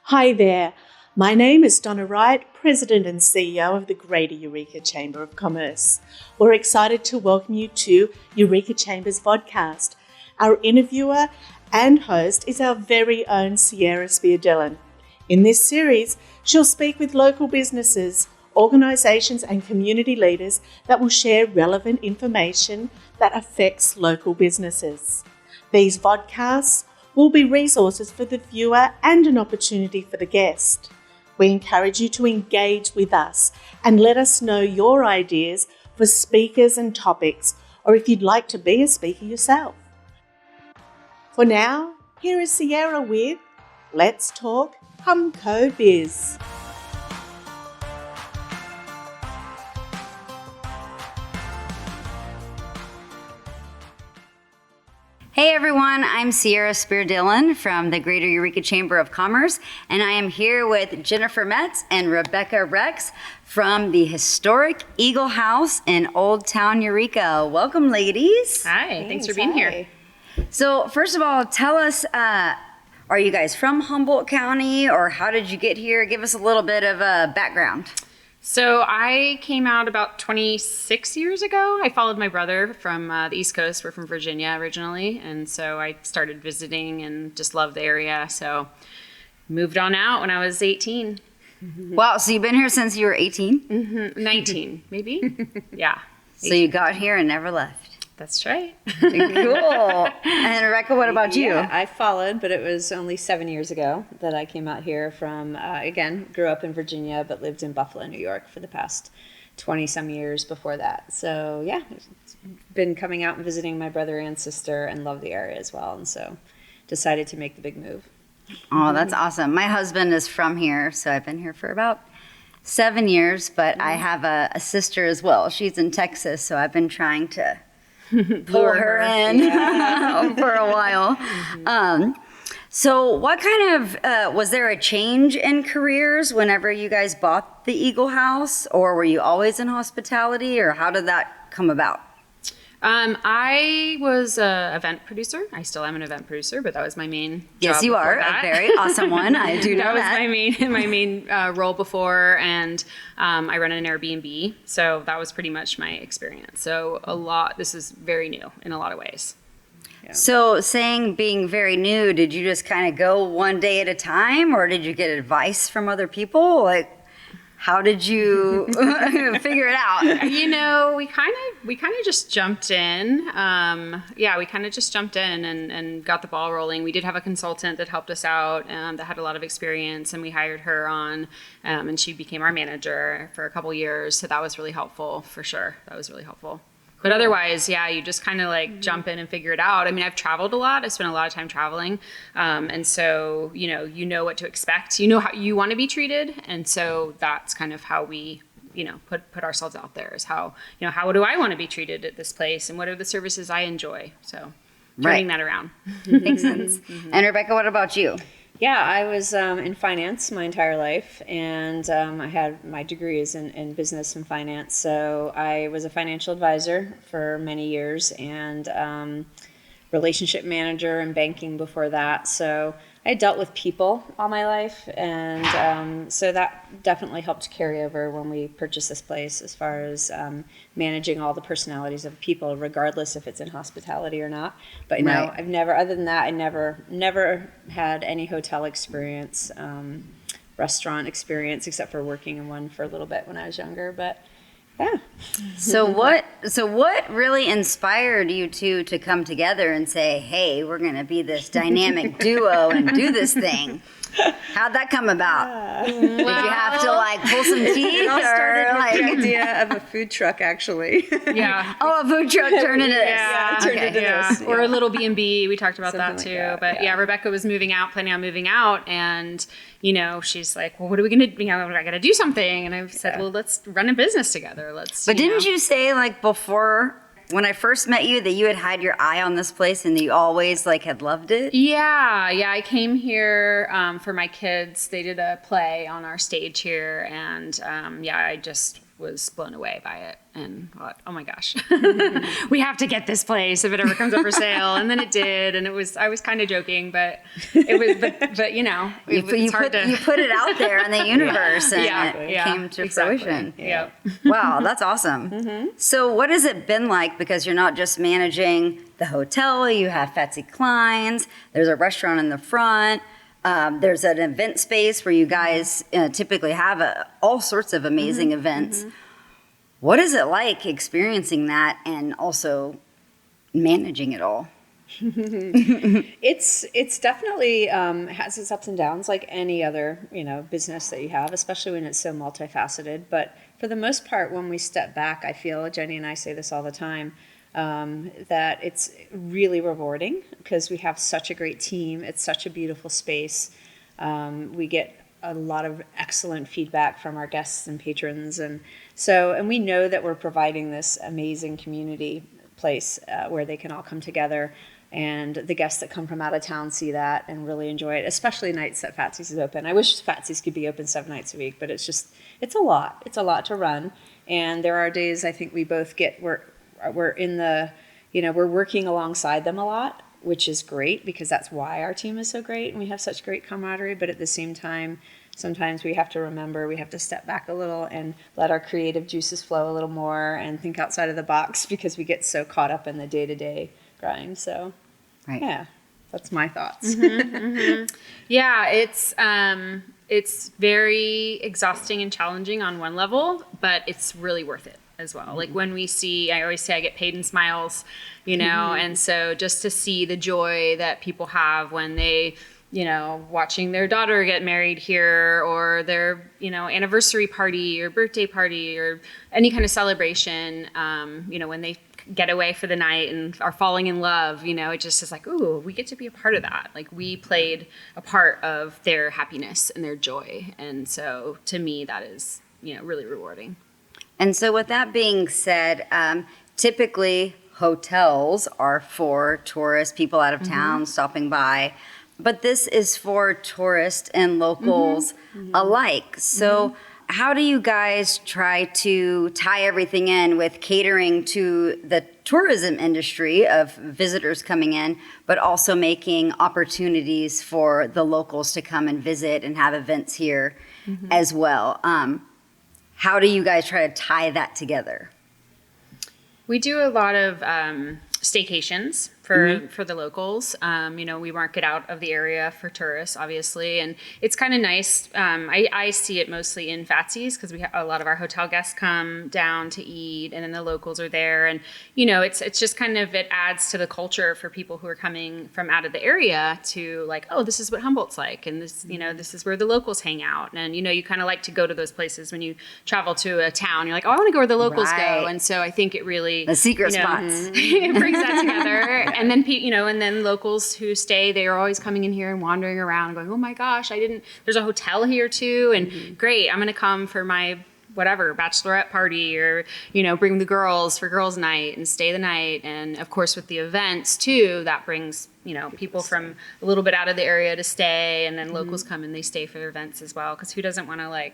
Hi there. My name is Donna Wright, President and CEO of the Greater Eureka Chamber of Commerce. We're excited to welcome you to Eureka Chamber's Vodcast. Our interviewer and host is our very own Speer Dillon. In this series, she'll speak with local businesses, organisations and community leaders that will share relevant information that affects local businesses. These vodcasts will be resources for the viewer and an opportunity for the guest. We encourage you to engage with us and let us know your ideas for speakers and topics, or if you'd like to be a speaker yourself. For now, here is Sierra with Let's Talk HumCo-Biz. Hey everyone, I'm Speer Dillon from the Greater Eureka Chamber of Commerce, and I am here with Jennifer Metz and Rebecca Rex from the historic Eagle House in Old Town Eureka. Welcome, ladies. Hi, thanks for being here. So first of all, tell us, are you guys from Humboldt County, or how did you get here? Give us a little bit of a background. So I came out about 26 years ago. I followed my brother from the East Coast. We're from Virginia originally. And so I started visiting and just loved the area. So moved on out when I was 18. Wow, so you've been here since you were 18? Mm-hmm. 19, maybe. Yeah. 18. So you got here and never left. That's right. Cool. And Rebecca, what about you? Yeah, I followed, but it was only 7 years ago that I came out here from, again, grew up in Virginia, but lived in Buffalo, New York for the past 20-some years before that. So, yeah, been coming out and visiting my brother and sister and love the area as well. And so decided to make the big move. Oh, that's awesome. My husband is from here, so I've been here for about 7 years, but I have a sister as well. She's in Texas, so I've been trying to pull her in for a while. So what kind of, was there a change in careers whenever you guys bought the Eagle House, or were you always in hospitality, or how did that come about? I was an event producer. I still am an event producer, but that was my main job. Yes, you are that. A very awesome one. I do know that. Was my main role before, and I run an Airbnb, so that was pretty much my experience. So this is very new in a lot of ways. Yeah. So saying being very new, did you just kind of go one day at a time, or did you get advice from other people? Like, how did you figure it out? You know, we kind of just jumped in. We kind of just jumped in and got the ball rolling. We did have a consultant that helped us out that had a lot of experience, and we hired her on, and she became our manager for a couple years. So that was really helpful, for sure. That was really helpful. But otherwise, yeah, you just kind of like jump in and figure it out. I mean, I've traveled a lot. I spent a lot of time traveling. And so, you know what to expect. You know how you want to be treated. And so that's kind of how we, put ourselves out there is how do I want to be treated at this place? And what are the services I enjoy? So turning that around. Makes sense. And Rebecca, what about you? Yeah, I was in finance my entire life, and I had my degree is in business and finance. So I was a financial advisor for many years and relationship manager in banking before that. So I dealt with people all my life, and so that definitely helped carry over when we purchased this place as far as managing all the personalities of people, regardless if it's in hospitality or not. But no, I've never, other than that, I never had any hotel experience, restaurant experience, except for working in one for a little bit when I was younger. But yeah. So what really inspired you two to come together and say, hey, we're going to be this dynamic duo and do this thing? How'd that come about? Did you have to pull some teeth? It all started with the idea of a food truck, actually. Yeah. Oh, a food truck turned into this. Yeah, turned into this. Or a little B&B. We talked about Something that too. like that, But yeah, Rebecca was planning on moving out, and she's like, well, what are we gonna do? I gotta do something. And I said, well, let's run a business together. But didn't you say before? When I first met you, that you had had your eye on this place and that you always had loved it? Yeah. I came here for my kids. They did a play on our stage here, and I just was blown away by it and thought, oh my gosh, we have to get this place if it ever comes up for sale. And then it did. And I was kind of joking, but it was, but you know, you put it out there in the universe and it came to fruition. Yeah. Wow, that's awesome. So what has it been like? Because you're not just managing the hotel, you have Phatsy Kline's, there's a restaurant in the front. There's an event space where you guys typically have all sorts of amazing events. What is it like experiencing that and also managing it all? It's definitely has its ups and downs like any other business that you have, especially when it's so multifaceted. But for the most part, when we step back, I feel, Jenny and I say this all the time, that it's really rewarding because we have such a great team. It's such a beautiful space. We get a lot of excellent feedback from our guests and patrons. And we know that we're providing this amazing community place where they can all come together. And the guests that come from out of town see that and really enjoy it, especially nights that Phatsy's is open. I wish Phatsy's could be open 7 nights a week, but it's a lot. It's a lot to run. And there are days I think we both we're in the, we're working alongside them a lot, which is great because that's why our team is so great and we have such great camaraderie. But at the same time, sometimes we have to remember we have to step back a little and let our creative juices flow a little more and think outside of the box because we get so caught up in the day-to-day grind. So, yeah, that's my thoughts. Yeah, it's very exhausting and challenging on one level, but it's really worth it as well. Like when we see, I always say I get paid in smiles, and so just to see the joy that people have when they, watching their daughter get married here or their, anniversary party or birthday party or any kind of celebration, when they get away for the night and are falling in love, it just is like, ooh, we get to be a part of that. Like we played a part of their happiness and their joy. And so to me, that is, really rewarding. And so with that being said, typically hotels are for tourists, people out of town stopping by, but this is for tourists and locals alike. So how do you guys try to tie everything in with catering to the tourism industry of visitors coming in, but also making opportunities for the locals to come and visit and have events here as well? How do you guys try to tie that together? We do a lot of staycations for the locals. We market out of the area for tourists, obviously, and it's kind of nice. I see it mostly in Phatsy's because we have a lot of our hotel guests come down to eat, and then the locals are there, and it's just kind of, it adds to the culture for people who are coming from out of the area to like, oh, this is what Humboldt's like, and this this is where the locals hang out, and you kind of like to go to those places when you travel to a town. You're like, oh, I want to go where the locals go, and so I think it really the secret spots it brings that together. And then, and then locals who stay, they are always coming in here and wandering around and going, oh my gosh, there's a hotel here too. And great, I'm going to come for my whatever, bachelorette party or, bring the girls for girls' night and stay the night. And of course, with the events too, that brings, people from a little bit out of the area to stay. And then locals come and they stay for their events as well. Because who doesn't want to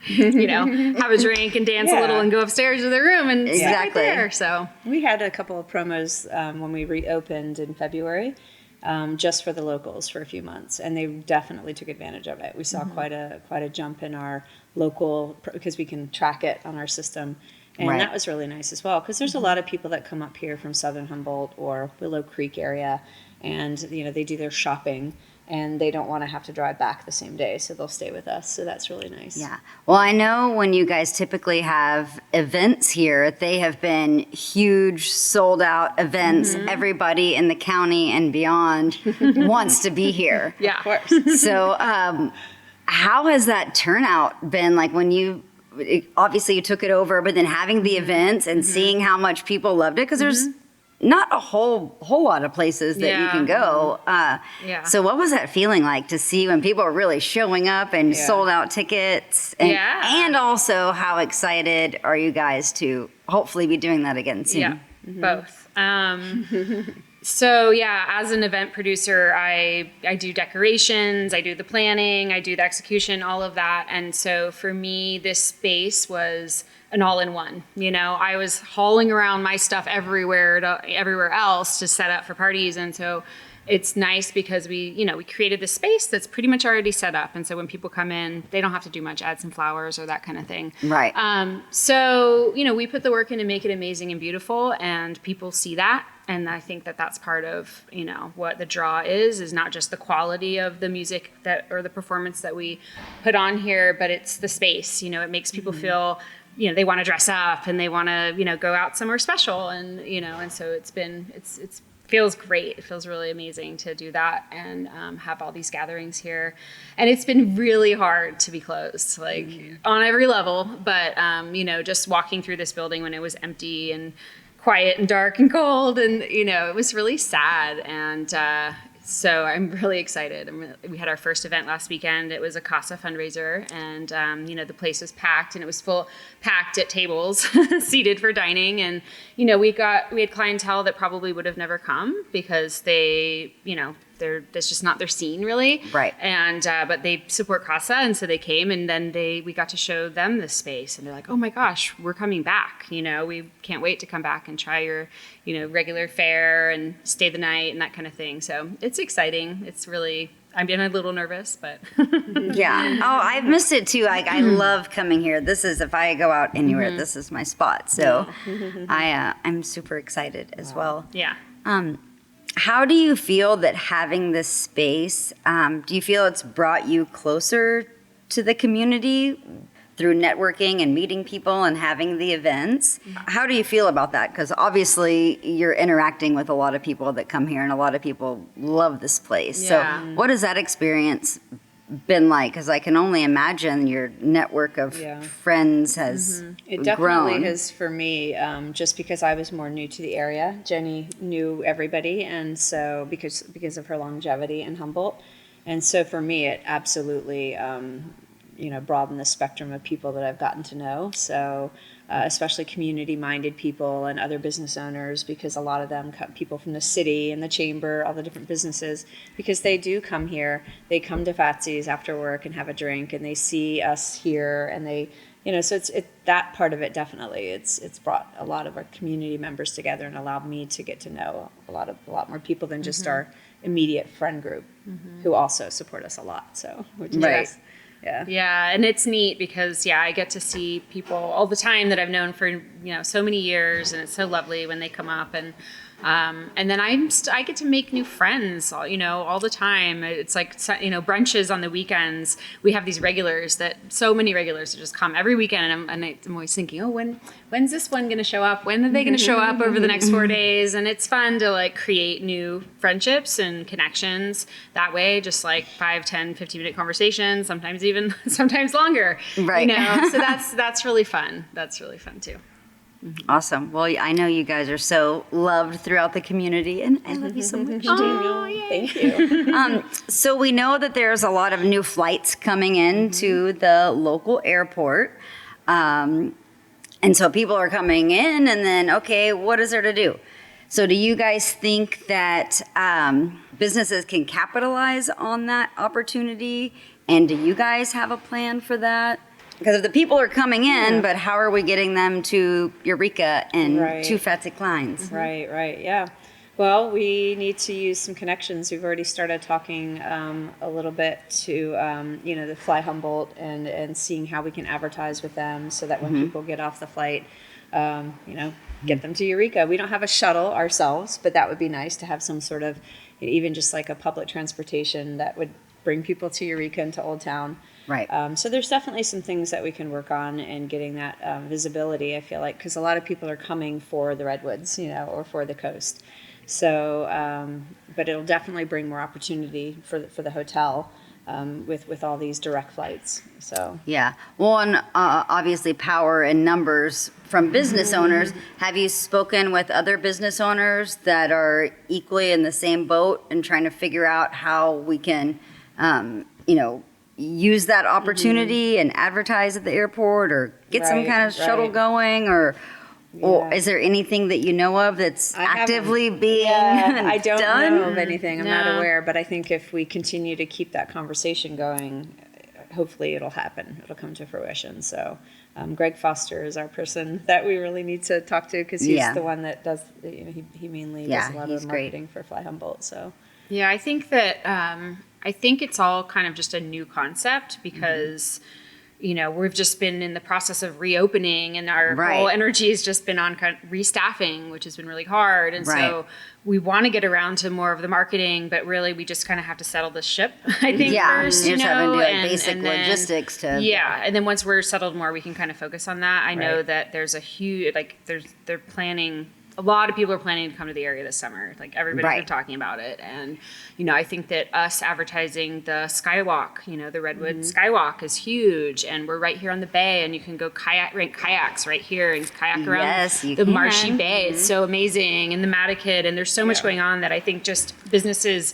have a drink and dance a little and go upstairs to their room and sit right there. So we had a couple of promos when we reopened in February, just for the locals for a few months, and they definitely took advantage of it. We saw quite a jump in our local because we can track it on our system, and that was really nice as well. Because there's a lot of people that come up here from Southern Humboldt or Willow Creek area, and they do their shopping. And they don't want to have to drive back the same day, so they'll stay with us. So that's really nice. Yeah. Well, I know when you guys typically have events here, they have been huge, sold-out events. Everybody in the county and beyond wants to be here. Yeah, of course. So how has that turnout been? Like when obviously you took it over, but then having the events and seeing how much people loved it, because there's not a whole lot of places that you can go. So what was that feeling like to see when people are really showing up and sold out tickets? And also how excited are you guys to hopefully be doing that again soon? Yeah, both. So yeah, as an event producer, I do decorations, I do the planning, I do the execution, all of that. And so for me, this space was an all-in-one. You know, I was hauling around my stuff everywhere else to set up for parties. And so it's nice because we created this space that's pretty much already set up. And so when people come in, they don't have to do much, add some flowers or that kind of thing. Right. So, we put the work in to make it amazing and beautiful, and people see that. And I think that that's part of, what the draw is not just the quality of the music or the performance that we put on here, but it's the space. It makes people feel, they want to dress up and they want to, go out somewhere special. And, and so it's feels great. It feels really amazing to do that and have all these gatherings here. And it's been really hard to be closed, on every level. But, just walking through this building when it was empty and quiet and dark and cold, and it was really sad. And so I'm really excited. We had our first event last weekend. It was a CASA fundraiser, and the place was packed, and it was packed at tables, seated for dining. And we had clientele that probably would have never come because they, that's just not their scene, really. Right. And but they support CASA, and so they came, and then we got to show them this space, and they're like, "Oh my gosh, we're coming back! We can't wait to come back and try your, regular fare and stay the night and that kind of thing." So it's exciting. It's really. I'm a little nervous, but yeah. Oh, I've missed it too. I love coming here. This is, if I go out anywhere, this is my spot. So I'm super excited as well. Yeah. How do you feel that having this space, do you feel it's brought you closer to the community through networking and meeting people and having the events? How do you feel about that? Because obviously you're interacting with a lot of people that come here, and a lot of people love this place. Yeah. So what has that experience been like? Because I can only imagine your network of friends has It definitely grown. has for me, just because I was more new to the area. Jenny knew everybody, and so because of her longevity in Humboldt. And so for me, it absolutely broadened the spectrum of people that I've gotten to know. So especially community-minded people and other business owners, because a lot of them come, people from the city and the chamber, all the different businesses, because they do come here. They come to Phatsy's after work and have a drink, and they see us here, and they, so it's that part of it definitely. It's brought a lot of our community members together and allowed me to get to know a lot more people than just our immediate friend group, who also support us a lot. So which is nice. Yeah. Yeah. And it's neat because, I get to see people all the time that I've known for, so many years, and it's so lovely when they come up, and then I get to make new friends, all the time. It's like, brunches on the weekends. We have these regulars so many regulars that just come every weekend, and I'm always thinking, when's this one going to show up? When are they going to show up over the next 4 days? And it's fun to create new friendships and connections that way, just 5, 10, 15-minute conversations, sometimes longer. Right. So that's really fun. That's really fun too. Awesome. Well, I know you guys are so loved throughout the community, and I love you so much. Oh, thank you. So we know that there's a lot of new flights coming in to the local airport. And so people are coming in, and then, okay, what is there to do? So do you guys think that businesses can capitalize on that opportunity? And do you guys have a plan for that? Because if the people are coming in, but how are we getting them to Eureka and to Phatsy Kline's? Right, yeah. Well, we need to use some connections. We've already started talking a little bit to, the Fly Humboldt and seeing how we can advertise with them so that when people get off the flight, get them to Eureka. We don't have a shuttle ourselves, but that would be nice to have some sort of, even just a public transportation that would bring people to Eureka and to Old Town. Right. So there's definitely some things that we can work on in getting that visibility, I feel like, because a lot of people are coming for the Redwoods, or for the coast. So, but it'll definitely bring more opportunity for the hotel with all these direct flights. So yeah. Well, and obviously power and numbers from business owners. Have you spoken with other business owners that are equally in the same boat and trying to figure out how we can, use that opportunity and advertise at the airport, or get some kind of shuttle going, or Or is there anything that you know of that's actively being I don't done? know of anything. I'm not aware, but I think if we continue to keep that conversation going, hopefully it'll happen. It'll come to fruition. So Greg Foster is our person that we really need to talk to, because he's the one that does, he mainly does a lot of the marketing for Fly Humboldt. So yeah, I think that I think it's all kind of just a new concept, because we've just been in the process of reopening, and our whole energy has just been on kind of restaffing, which has been really hard. And so we want to get around to more of the marketing, but really we just kind of have to settle the ship, I think, first, you're just having to do basic logistics to. Yeah. And then once we're settled more, we can kind of focus on that. I know that there's a huge, they're planning, a lot of people are planning to come to the area this summer. Like, everybody's been talking about it. And, I think that us advertising the Skywalk, the Redwood Skywalk is huge. And we're right here on the bay, and you can go rent kayaks right here and kayak around the marshy bay. It's so amazing. And the Matakit, and there's so much going on that I think just businesses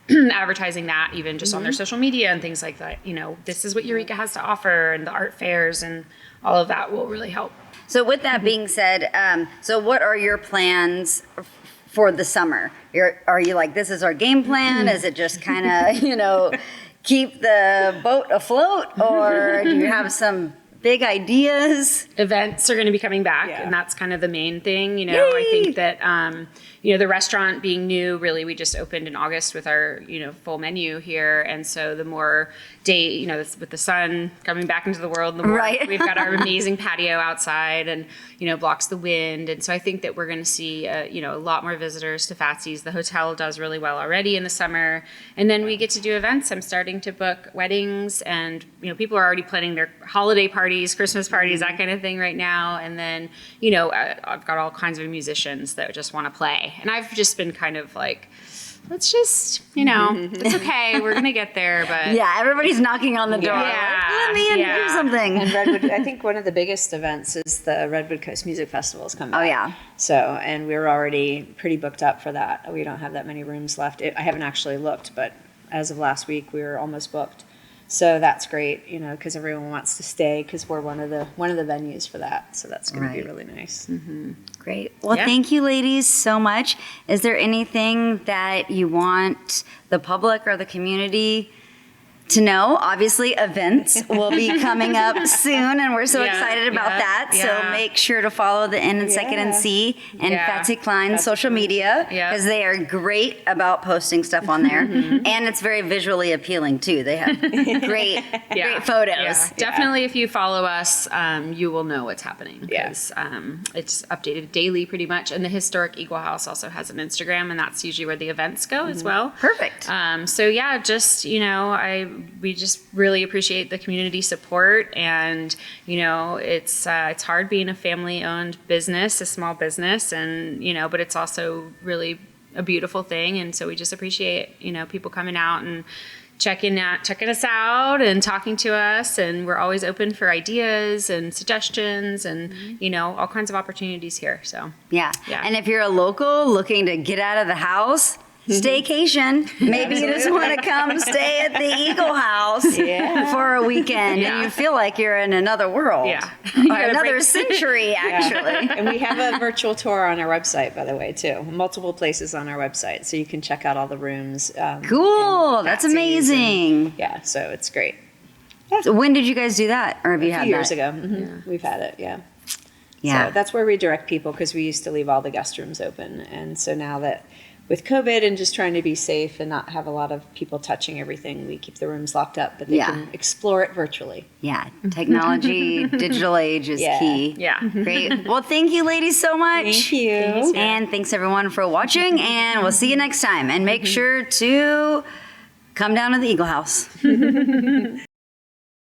advertising that, even just on their social media and things like that, this is what Eureka has to offer, and the art fairs and all of that will really help. So with that being said, so what are your plans for the summer? Are you like, this is our game plan? Is it just kind of, keep the boat afloat? Or do you have some big ideas? Events are going to be coming back, and that's kind of the main thing. I think that, the restaurant being new, really, we just opened in August with our, full menu here. And so the more day, with the sun coming back into the world, the more we've got our amazing patio outside, and, blocks the wind. And so I think that we're going to see, a lot more visitors to Phatsy's. The hotel does really well already in the summer. And then we get to do events. I'm starting to book weddings, and, people are already planning their holiday parties, Christmas parties, that kind of thing right now. And then, I've got all kinds of musicians that just want to play. And I've just been kind of like, let's just, it's okay. We're going to get there. But everybody's knocking on the door. Let me do something. And Redwood, I think one of the biggest events is the Redwood Coast Music Festival is coming back. Oh, yeah. So, and we're already pretty booked up for that. We don't have that many rooms left. I haven't actually looked, but as of last week, we were almost booked. So that's great, because everyone wants to stay, because we're one of the venues for that. So that's going to be really nice. Mm-hmm. Great. Well, thank you, ladies, so much. Is there anything that you want the public or the community to know? Obviously, events will be coming up soon, and we're so excited about that. So make sure to follow the N and Second and C and Phatsy Kline's social media, because they are great about posting stuff on there. And it's very visually appealing, too. They have great photos. Yeah. Definitely, if you follow us, you will know what's happening, because it's updated daily pretty much. And the Historic Eagle House also has an Instagram, and that's usually where the events go as well. Perfect. So just, we just really appreciate the community support, and it's hard being a family-owned business, a small business, and but it's also really a beautiful thing, and so we just appreciate people coming out and checking us out and talking to us, and we're always open for ideas and suggestions, and all kinds of opportunities here. So and if you're a local looking to get out of the house, staycation. Maybe you just want to come stay at the Eagle House for a weekend, and you feel like you're in another world, or another century, actually. And we have a virtual tour on our website, by the way, too. Multiple places on our website, so you can check out all the rooms. Cool, that's amazing. So it's great. So when did you guys do that, or have you had that? A few years ago. We've had it. So that's where we direct people, because we used to leave all the guest rooms open, and so now that with COVID and just trying to be safe and not have a lot of people touching everything, we keep the rooms locked up, but they can explore it virtually. Technology, digital age is key. Great. Well, thank you, ladies, so much. Thank you. And thanks, everyone, for watching, and we'll see you next time. And make sure to come down to the Eagle House.